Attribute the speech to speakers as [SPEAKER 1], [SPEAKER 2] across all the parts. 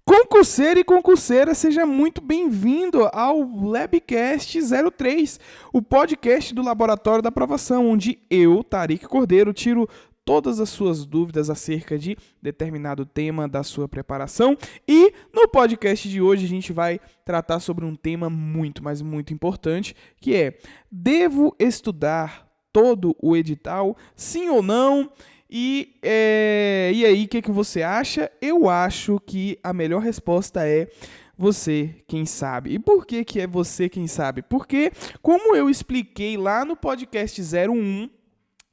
[SPEAKER 1] Concurseiro e concurseira, seja muito bem-vindo ao Labcast 03, o podcast do Laboratório da Aprovação, onde eu, Tarik Cordeiro, tiro todas as suas dúvidas acerca de determinado tema da sua preparação. E no podcast de hoje a gente vai tratar sobre um tema muito, mas muito importante, que é: devo estudar todo o edital, sim ou não? E aí, o que você acha? Eu acho que a melhor resposta é você quem sabe. E por que é você quem sabe? Porque, como eu expliquei lá no podcast 01,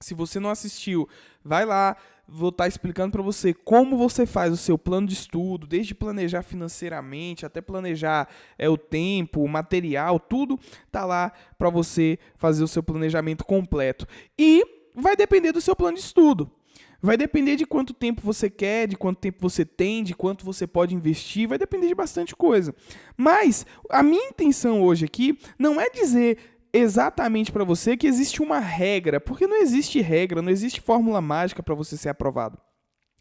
[SPEAKER 1] se você não assistiu, vai lá, vou estar explicando para você como você faz o seu plano de estudo, desde planejar financeiramente até planejar o tempo, o material, tudo tá lá para você fazer o seu planejamento completo. E vai depender do seu plano de estudo. Vai depender de quanto tempo você quer, de quanto tempo você tem, de quanto você pode investir, vai depender de bastante coisa. Mas a minha intenção hoje aqui não é dizer exatamente para você que existe uma regra, porque não existe regra, não existe fórmula mágica para você ser aprovado.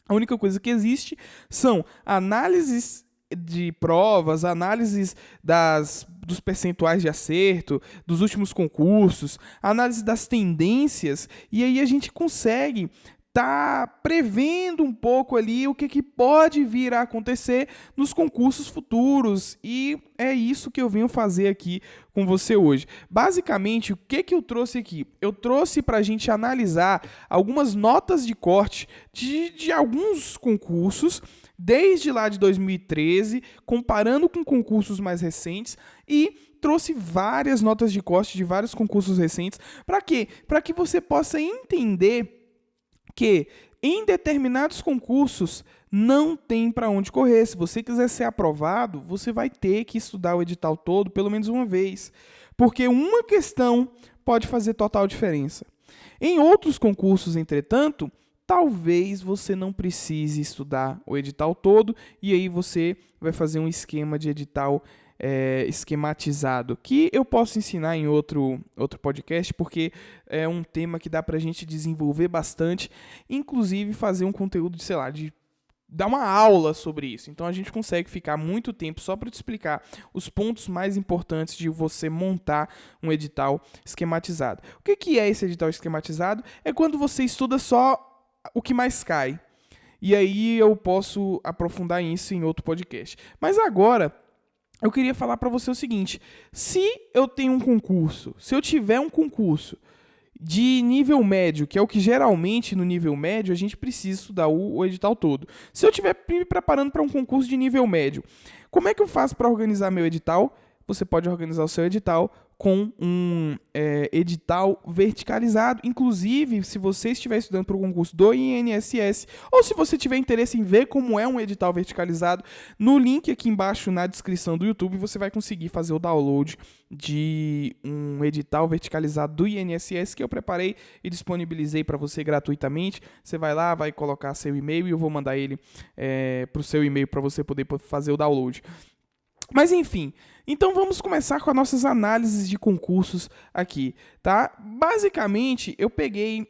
[SPEAKER 1] A única coisa que existe são análises de provas, análises dos percentuais de acerto, dos últimos concursos, análise das tendências, e aí a gente consegue tá prevendo um pouco ali o que pode vir a acontecer nos concursos futuros. E é isso que eu venho fazer aqui com você hoje. Basicamente, o que eu trouxe aqui? Eu trouxe para a gente analisar algumas notas de corte de alguns concursos, desde lá de 2013, comparando com concursos mais recentes, e trouxe várias notas de corte de vários concursos recentes. Para quê? Para que você possa entender que em determinados concursos não tem para onde correr. Se você quiser ser aprovado, você vai ter que estudar o edital todo pelo menos uma vez, porque uma questão pode fazer total diferença. Em outros concursos, entretanto, talvez você não precise estudar o edital todo, e aí você vai fazer um esquema de edital esquematizado, que eu posso ensinar em outro podcast, porque é um tema que dá pra gente desenvolver bastante, inclusive fazer um conteúdo de dar uma aula sobre isso. Então a gente consegue ficar muito tempo só para te explicar os pontos mais importantes de você montar um edital esquematizado. O que é esse edital esquematizado? É quando você estuda só o que mais cai. E aí eu posso aprofundar isso em outro podcast. Mas agora eu queria falar para você o seguinte: se eu tenho um concurso, se eu tiver um concurso de nível médio, que é o que geralmente no nível médio a gente precisa estudar o edital todo. Se eu estiver me preparando para um concurso de nível médio, como é que eu faço para organizar meu edital? Você pode organizar o seu edital com um edital verticalizado. Inclusive, se você estiver estudando para o concurso do INSS, ou se você tiver interesse em ver como é um edital verticalizado, no link aqui embaixo na descrição do YouTube, você vai conseguir fazer o download de um edital verticalizado do INSS que eu preparei e disponibilizei para você gratuitamente. Você vai lá, vai colocar seu e-mail e eu vou mandar ele para o seu e-mail para você poder fazer o download. Mas enfim, então vamos começar com as nossas análises de concursos aqui, tá? Basicamente, eu peguei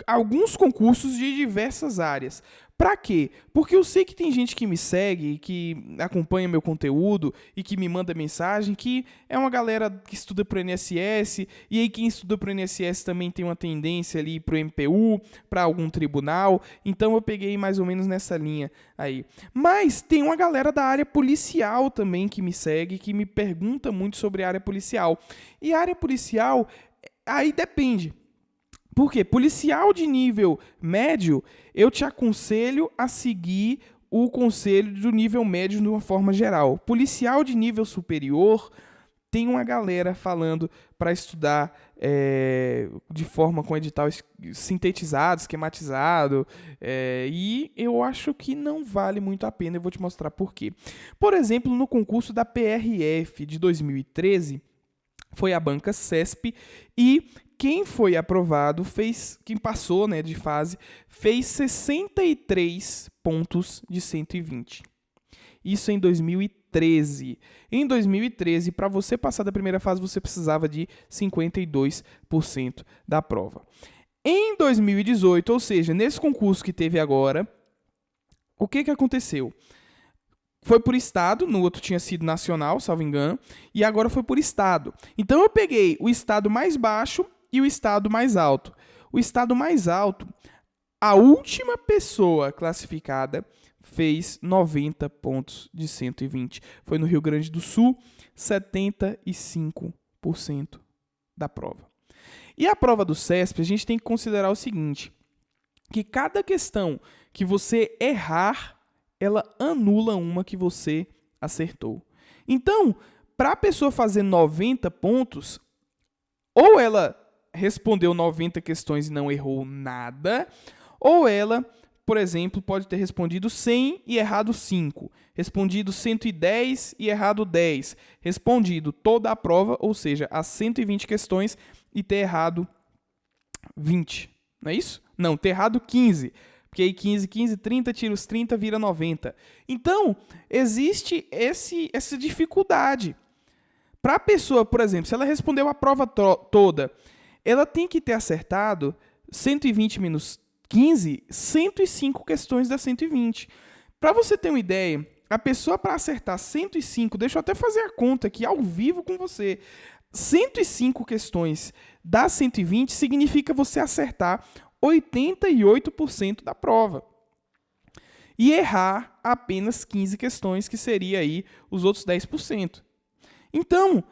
[SPEAKER 1] alguns concursos de diversas áreas. Pra quê? Porque eu sei que tem gente que me segue, que acompanha meu conteúdo e que me manda mensagem, que é uma galera que estuda pro INSS, e aí quem estuda pro INSS também tem uma tendência ali pro MPU, para algum tribunal, então eu peguei mais ou menos nessa linha aí. Mas tem uma galera da área policial também que me segue, que me pergunta muito sobre a área policial. E a área policial, aí depende. Por quê? Policial de nível médio, eu te aconselho a seguir o conselho do nível médio de uma forma geral. Policial de nível superior, tem uma galera falando para estudar de forma com edital sintetizado, esquematizado, e eu acho que não vale muito a pena. Eu vou te mostrar por quê. Por exemplo, no concurso da PRF de 2013, foi a banca CESP, e quem foi aprovado, quem passou de fase, fez 63 pontos de 120. Isso em 2013. Em 2013, para você passar da primeira fase, você precisava de 52% da prova. Em 2018, ou seja, nesse concurso que teve agora, o que aconteceu? foi por estado, no outro tinha sido nacional, salvo engano, e agora foi por estado. Então eu peguei o estado mais baixo e o estado mais alto. O estado mais alto, a última pessoa classificada fez 90 pontos de 120. Foi no Rio Grande do Sul, 75% da prova. E a prova do CESP, a gente tem que considerar o seguinte, que cada questão que você errar, ela anula uma que você acertou. Então, para a pessoa fazer 90 pontos, ou ela respondeu 90 questões e não errou nada, ou ela, por exemplo, pode ter respondido 100 e errado 5, respondido 110 e errado 10, respondido toda a prova, ou seja, as 120 questões e ter errado 20, não é isso? Não, ter errado 15, porque aí 15, 30, tira os 30, vira 90. Então, existe essa dificuldade. Para a pessoa, por exemplo, se ela respondeu a prova toda, ela tem que ter acertado 120 menos 15, 105 questões das 120. Para você ter uma ideia, a pessoa para acertar 105, deixa eu até fazer a conta aqui ao vivo com você, 105 questões das 120 significa você acertar 88% da prova. E errar apenas 15 questões, que seria aí os outros 10%. Então,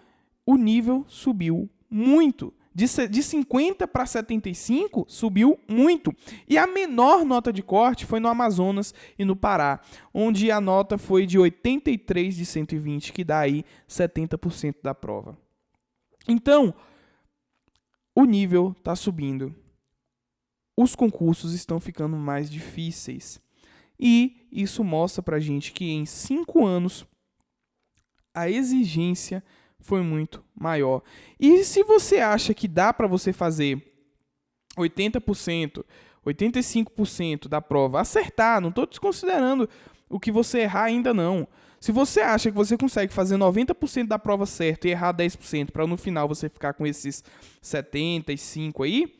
[SPEAKER 1] o nível subiu muito. De 50 para 75, subiu muito. E a menor nota de corte foi no Amazonas e no Pará, onde a nota foi de 83 de 120, que dá aí 70% da prova. Então, o nível está subindo. Os concursos estão ficando mais difíceis. E isso mostra para a gente que em 5 anos a exigência foi muito maior. E se você acha que dá para você fazer 80%, 85% da prova, acertar, não estou desconsiderando o que você errar ainda não. Se você acha que você consegue fazer 90% da prova certo e errar 10%, para no final você ficar com esses 75% aí,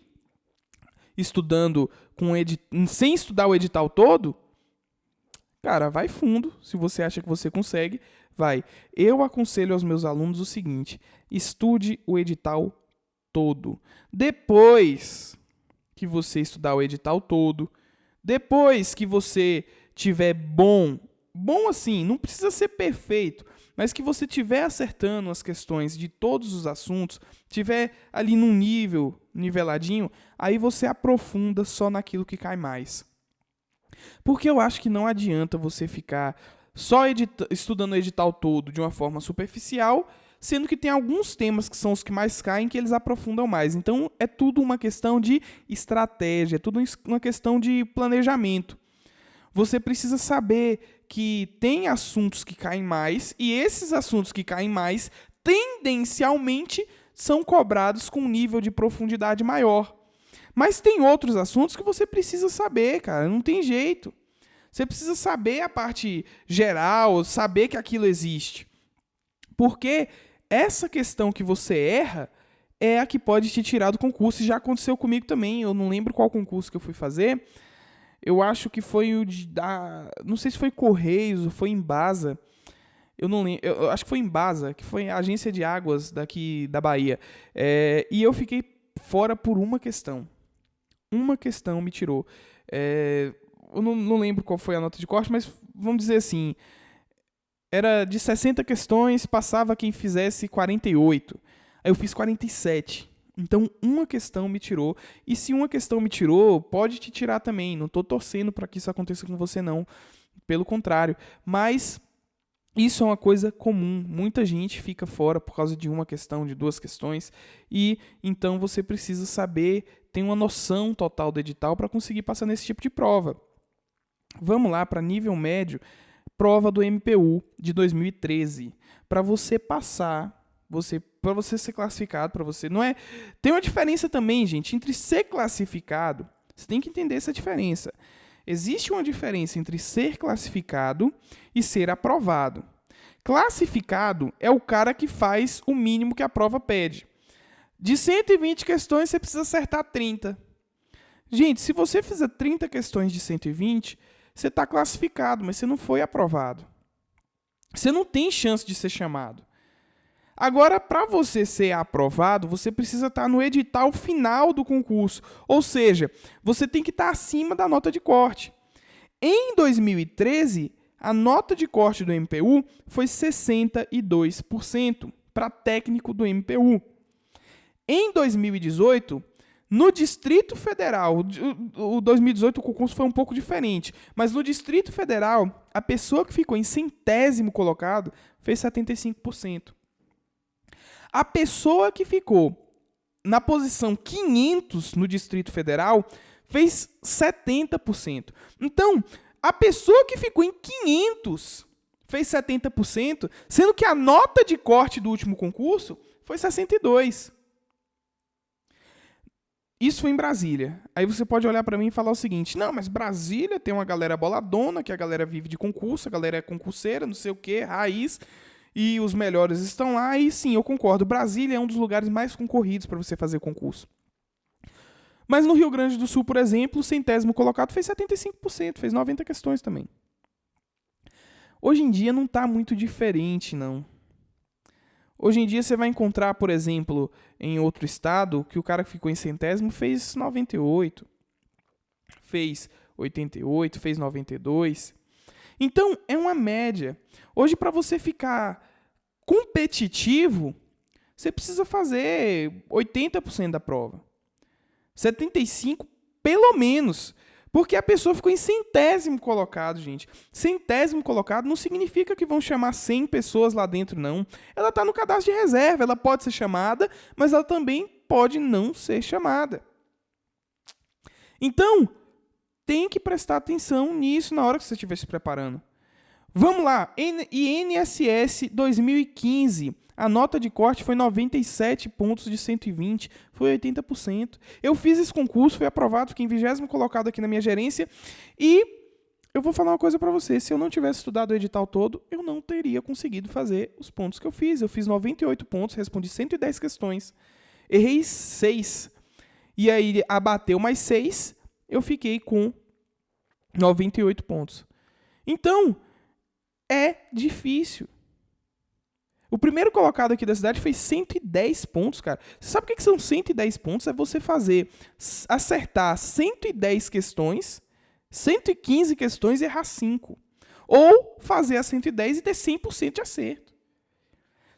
[SPEAKER 1] estudando sem estudar o edital todo, cara, vai fundo. Se você acha que você consegue, vai. Eu aconselho aos meus alunos o seguinte: estude o edital todo. Depois que você estudar o edital todo, depois que você tiver bom assim, não precisa ser perfeito, mas que você tiver acertando as questões de todos os assuntos, tiver ali num nível niveladinho, aí você aprofunda só naquilo que cai mais. Porque eu acho que não adianta você ficar só estudando o edital todo de uma forma superficial, sendo que tem alguns temas que são os que mais caem, que eles aprofundam mais. Então, é tudo uma questão de estratégia, é tudo uma questão de planejamento. Você precisa saber que tem assuntos que caem mais, e esses assuntos que caem mais, tendencialmente, são cobrados com um nível de profundidade maior. Mas tem outros assuntos que você precisa saber, cara, não tem jeito. Você precisa saber a parte geral, saber que aquilo existe. Porque essa questão que você erra é a que pode te tirar do concurso, e já aconteceu comigo também. Eu não lembro qual concurso que eu fui fazer. Eu acho que foi o não sei se foi Correios ou foi Embasa. Eu não lembro. Eu acho que foi Embasa, que foi a agência de águas daqui da Bahia. E eu fiquei fora por uma questão. Uma questão me tirou. Eu não lembro qual foi a nota de corte, mas vamos dizer assim, era de 60 questões, passava quem fizesse 48. Aí eu fiz 47. Então, uma questão me tirou. E se uma questão me tirou, pode te tirar também. Não estou torcendo para que isso aconteça com você, não. Pelo contrário. Mas isso é uma coisa comum. Muita gente fica fora por causa de uma questão, de duas questões. E então você precisa saber, ter uma noção total do edital para conseguir passar nesse tipo de prova. Vamos lá para nível médio, prova do MPU de 2013. Para você passar, para você ser classificado, para você não é. Tem uma diferença também, gente, entre ser classificado. Você tem que entender essa diferença. Existe uma diferença entre ser classificado e ser aprovado. Classificado é o cara que faz o mínimo que a prova pede. De 120 questões, você precisa acertar 30. Gente, se você fizer 30 questões de 120, você está classificado, mas você não foi aprovado. você não tem chance de ser chamado. Agora, para você ser aprovado, você precisa estar no edital final do concurso. Ou seja, você tem que estar acima da nota de corte. Em 2013, a nota de corte do MPU foi 62% para técnico do MPU. Em 2018, no Distrito Federal, o 2018 o concurso foi um pouco diferente, mas no Distrito Federal, a pessoa que ficou em 100º colocado fez 75%. A pessoa que ficou na posição 500 no Distrito Federal fez 70%. Então, a pessoa que ficou em 500 fez 70%, sendo que a nota de corte do último concurso foi 62%. Isso foi em Brasília. Aí você pode olhar para mim e falar o seguinte: não, mas Brasília tem uma galera boladona, que a galera vive de concurso, a galera é concurseira, não sei o quê, raiz, e os melhores estão lá. E sim, eu concordo, Brasília é um dos lugares mais concorridos para você fazer concurso. Mas no Rio Grande do Sul, por exemplo, o 100º colocado fez 75%, fez 90 questões também. Hoje em dia não está muito diferente, não. Hoje em dia você vai encontrar, por exemplo, em outro estado, que o cara que ficou em 100º fez 98, fez 88, fez 92. Então, é uma média. Hoje, para você ficar competitivo, você precisa fazer 80% da prova. 75% pelo menos. Porque a pessoa ficou em 100º colocado, gente. 100º colocado não significa que vão chamar 100 pessoas lá dentro, não. Ela está no cadastro de reserva, ela pode ser chamada, mas ela também pode não ser chamada. Então, tem que prestar atenção nisso na hora que você estiver se preparando. Vamos lá, INSS 2015, a nota de corte foi 97 pontos de 120, foi 80%. Eu fiz esse concurso, fui aprovado, fiquei em 20º colocado aqui na minha gerência, e eu vou falar uma coisa para você: se eu não tivesse estudado o edital todo, eu não teria conseguido fazer os pontos que eu fiz. Eu fiz 98 pontos, respondi 110 questões, errei 6, e aí abateu mais 6, eu fiquei com 98 pontos. Então, é difícil. O primeiro colocado aqui da cidade fez 110 pontos, cara. Você sabe o que são 110 pontos? É você acertar 110 questões, 115 questões e errar 5. Ou fazer as 110 e ter 100% de acerto.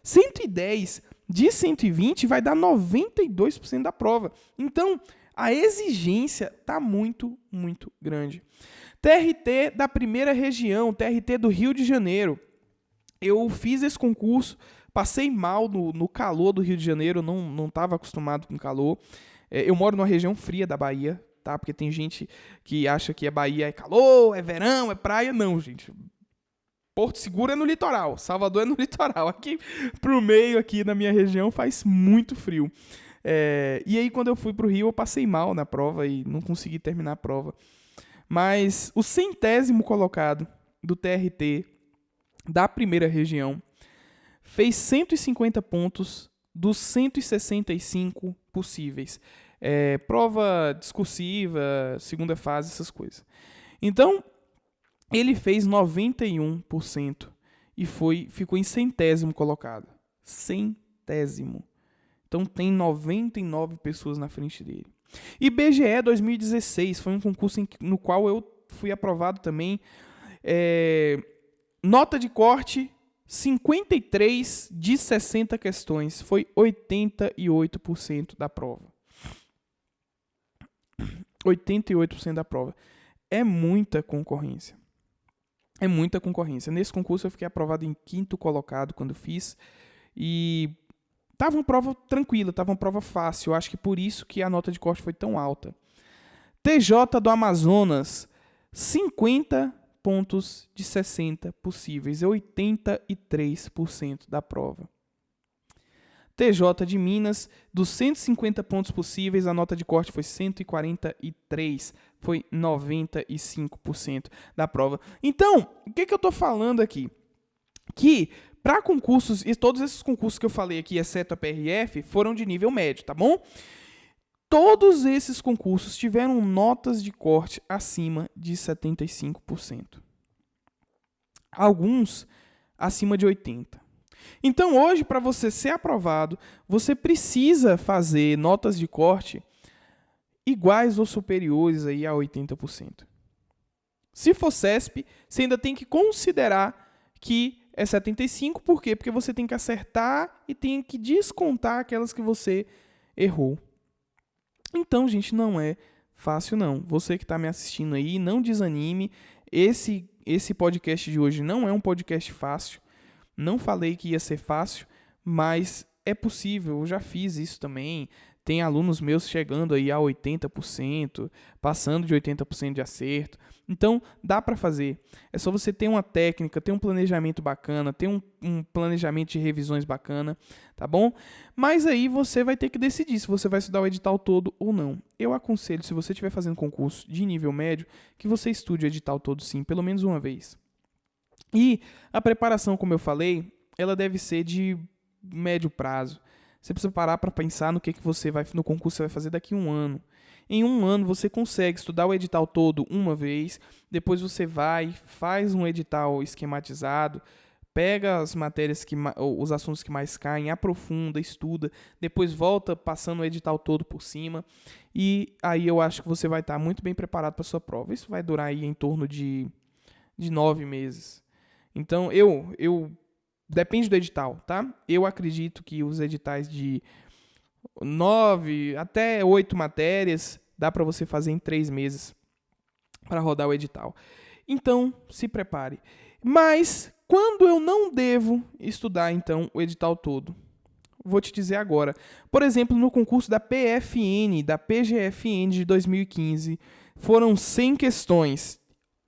[SPEAKER 1] 110 de 120 vai dar 92% da prova. Então, a exigência está muito, muito grande. TRT da primeira região, TRT do Rio de Janeiro. Eu fiz esse concurso, passei mal no calor do Rio de Janeiro, não estava acostumado com calor. Eu moro numa região fria da Bahia, tá? Porque tem gente que acha que a Bahia é calor, é verão, é praia. Não, gente. Porto Seguro é no litoral, Salvador é no litoral. Aqui pro meio, aqui na minha região, faz muito frio. E aí, quando eu fui pro Rio, eu passei mal na prova e não consegui terminar a prova. Mas o 100º colocado do TRT da primeira região fez 150 pontos dos 165 possíveis. Prova discursiva, segunda fase, essas coisas. Então, ele fez 91% e ficou em 100º colocado. 100º. Então, tem 99 pessoas na frente dele. IBGE 2016 foi um concurso no qual eu fui aprovado também. Nota de corte, 53 de 60 questões. Foi 88% da prova. 88% da prova. É muita concorrência. É muita concorrência. Nesse concurso eu fiquei aprovado em 5º colocado quando fiz. E estava uma prova tranquila, estava uma prova fácil. Eu acho que por isso que a nota de corte foi tão alta. TJ do Amazonas, 50 pontos de 60 possíveis, 83% da prova. TJ de Minas, dos 150 pontos possíveis, a nota de corte foi 143, foi 95% da prova. Então, o que eu estou falando aqui? Que para concursos, e todos esses concursos que eu falei aqui, exceto a PRF, foram de nível médio, tá bom? Todos esses concursos tiveram notas de corte acima de 75%. Alguns acima de 80. Então, hoje, para você ser aprovado, você precisa fazer notas de corte iguais ou superiores aí a 80%. Se for CESP, você ainda tem que considerar que é 75%. Por quê? Porque você tem que acertar e tem que descontar aquelas que você errou. Então, gente, não é fácil, não. Você que está me assistindo aí, não desanime. Esse podcast de hoje não é um podcast fácil. Não falei que ia ser fácil, mas é possível. Eu já fiz isso também. Tem alunos meus chegando aí a 80%, passando de 80% de acerto. Então, dá para fazer. É só você ter uma técnica, ter um planejamento bacana, ter um planejamento de revisões bacana, tá bom? Mas aí você vai ter que decidir se você vai estudar o edital todo ou não. Eu aconselho, se você estiver fazendo concurso de nível médio, que você estude o edital todo sim, pelo menos uma vez. E a preparação, como eu falei, ela deve ser de médio prazo. Você precisa parar para pensar no que você vai, no concurso você vai fazer daqui a um ano. Em um ano você consegue estudar o edital todo uma vez, depois você vai, faz um edital esquematizado, pega as matérias, os assuntos que mais caem, aprofunda, estuda, depois volta passando o edital todo por cima, e aí eu acho que você vai estar muito bem preparado para a sua prova. Isso vai durar aí em torno de 9 meses. Então, depende do edital, tá? Eu acredito que os editais de 9 até 8 matérias dá para você fazer em 3 meses para rodar o edital. Então, se prepare. Mas, quando eu não devo estudar, então, o edital todo? Vou te dizer agora. Por exemplo, no concurso da PFN, da PGFN de 2015, foram 100 questões.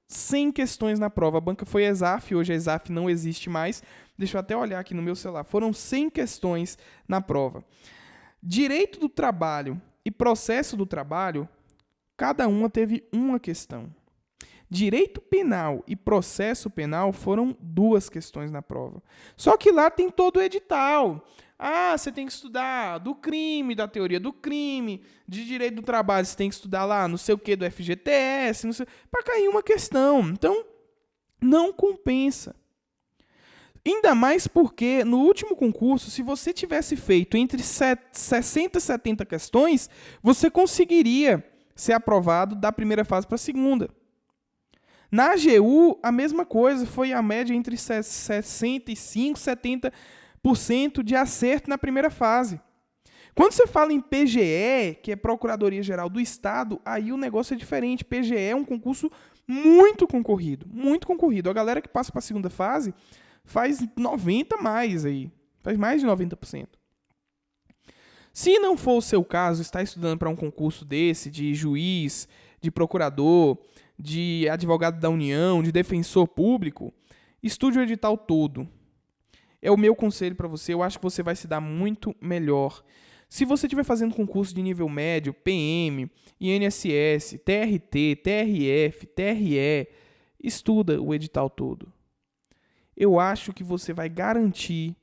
[SPEAKER 1] 100 questões na prova. A banca foi ESAF, hoje a ESAF não existe mais. Deixa eu até olhar aqui no meu celular. Foram 100 questões na prova. Direito do trabalho e processo do trabalho, cada uma teve uma questão. Direito penal e processo penal foram 2 questões na prova. Só que lá tem todo o edital. Você tem que estudar do crime, da teoria do crime, de direito do trabalho, você tem que estudar lá não sei o que do FGTS, para cair uma questão. Então, não compensa. Ainda mais porque, no último concurso, se você tivesse feito entre 60 e 70 questões, você conseguiria ser aprovado da primeira fase para a segunda. Na AGU, a mesma coisa, foi a média entre 65% e 70% de acerto na primeira fase. Quando você fala em PGE, que é Procuradoria Geral do Estado, aí o negócio é diferente. PGE é um concurso muito concorrido, muito concorrido. A galera que passa para a segunda fase faz 90% mais aí, faz mais de 90%. Se não for o seu caso, está estudando para um concurso desse, de juiz, de procurador, de advogado da União, de defensor público, estude o edital todo. É o meu conselho para você, eu acho que você vai se dar muito melhor. Se você estiver fazendo concurso de nível médio, PM, INSS, TRT, TRF, TRE, estuda o edital todo. Eu acho que você vai garantir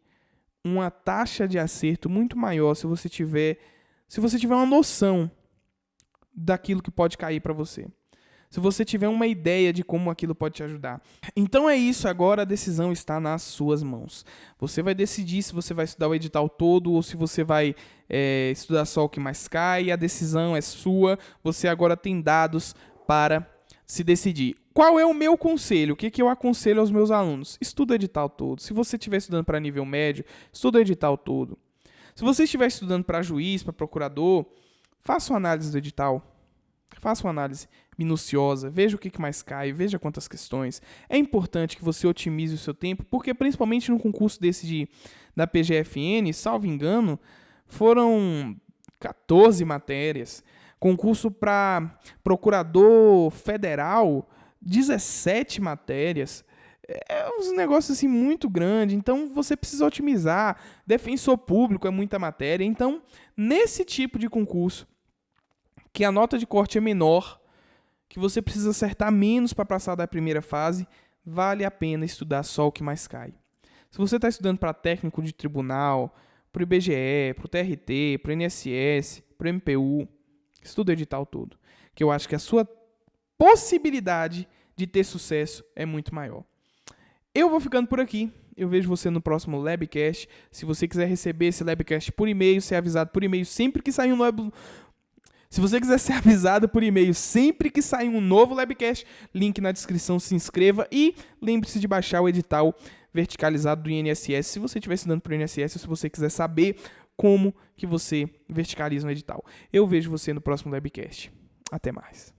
[SPEAKER 1] uma taxa de acerto muito maior se você tiver uma noção daquilo que pode cair para você. Se você tiver uma ideia de como aquilo pode te ajudar. Então é isso, agora a decisão está nas suas mãos. Você vai decidir se você vai estudar o edital todo ou se você vai estudar só o que mais cai. A decisão é sua, você agora tem dados para se decidir. Qual é o meu conselho? O que eu aconselho aos meus alunos? Estuda o edital todo. Se você estiver estudando para nível médio, estuda o edital todo. Se você estiver estudando para juiz, para procurador, faça uma análise do edital. Faça uma análise minuciosa, veja o que mais cai, veja quantas questões. É importante que você otimize o seu tempo, porque principalmente no concurso desse da PGFN, salvo engano, foram 14 matérias. Concurso para procurador federal, 17 matérias. É um negócio assim muito grande, então você precisa otimizar. Defensor público é muita matéria. Então, nesse tipo de concurso, que a nota de corte é menor, que você precisa acertar menos para passar da primeira fase, vale a pena estudar só o que mais cai. Se você está estudando para técnico de tribunal, para o IBGE, para o TRT, para o INSS, para o MPU, estuda o edital todo, que eu acho que a sua possibilidade de ter sucesso é muito maior. Eu vou ficando por aqui. Eu vejo você no próximo Labcast. Se você quiser receber esse Labcast por e-mail, ser avisado por e-mail sempre que sair um novo... Se você quiser ser avisado por e-mail sempre que sair um novo Labcast, link na descrição, se inscreva e lembre-se de baixar o edital verticalizado do INSS, se você estiver estudando para o INSS ou se você quiser saber como que você verticaliza um edital. Eu vejo você no próximo Labcast. Até mais.